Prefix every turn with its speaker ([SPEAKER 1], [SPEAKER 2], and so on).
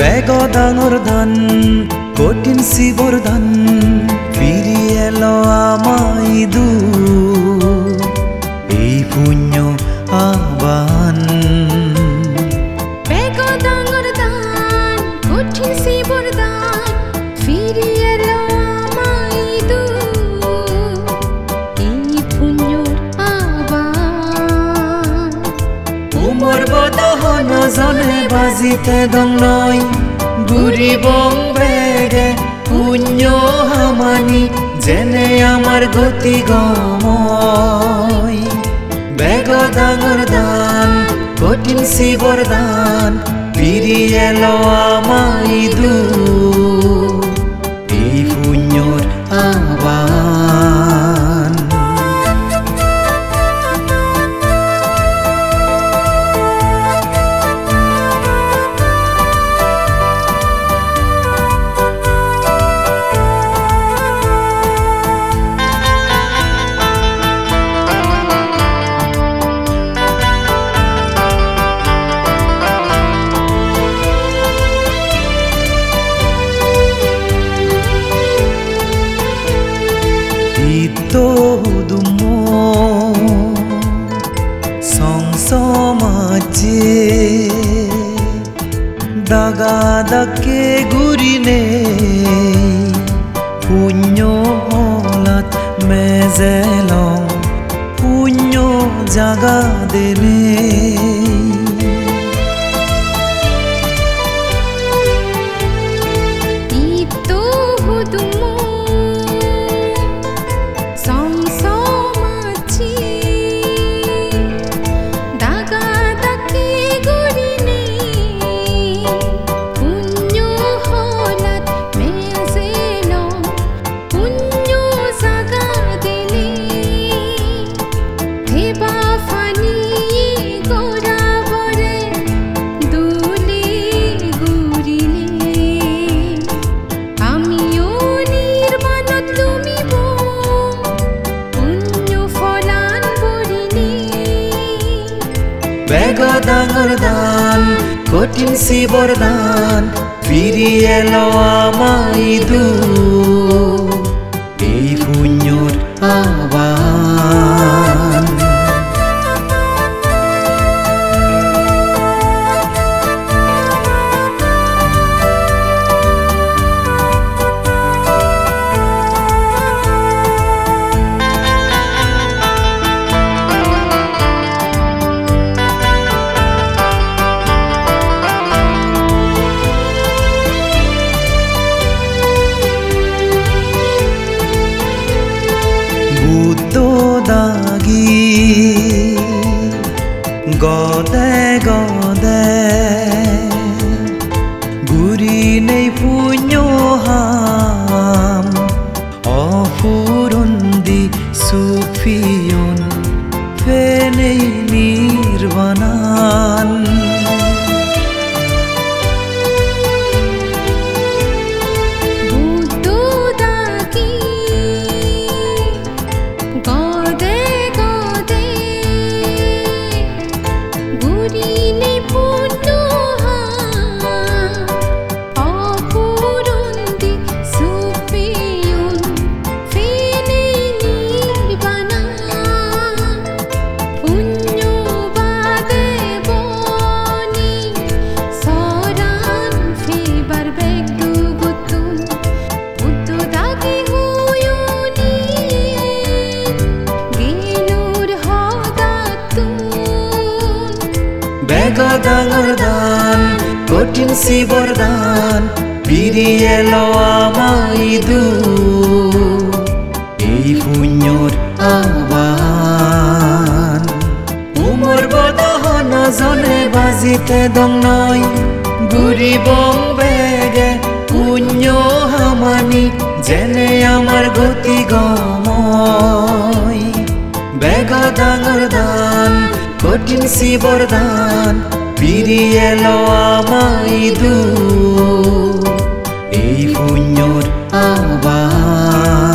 [SPEAKER 1] বেগো ডাঙর ধান কঠিন শিবর ধান ফিরি এলো আমায় দু এই পুণ্য আহ্বান
[SPEAKER 2] বেগো ডাঙর ধান কঠিন শিবর ধান ফিরি এলো আমায় দু এই পুণ্যর আহ্বান
[SPEAKER 1] উমর বদহন জনে বাজিতে দং নয় গুরি বং বেগে পুণ্য হামানি জেনে আমার গতি গময় বেগো ডাঙর ধান কঠিন শিবর ধান ফিরি এলো আমায় দু এই পুণ্যর আহ্বান Dumo song somaje daga dake gurine punyo holat mezelong punyo jaga dele বেগো ডাঙর ধান কঠিন শিবর ধান ফিরি এলো আমায় দু এই পুণ্যর আহ্বান দাগি গদে গদে গুরি নেই পুণ্য হাম অফুরন্দি সুফিয়ন ফেনেই নির্বাণান বেগো ডাঙর ধান কঠিন শিবর ধান ফিরি এলো আমায় দু এই পুণ্যর আহ্বান উমর বদহন জনে বাজিতে দং নয় গুরি বং বেগে পুণ্য হামানি জেনে আমার গতি গময় বেগো ডাঙর ধান কঠিন শিবর ধান ফিরি এলো আমায় দু এই পুণ্যর আহ্বান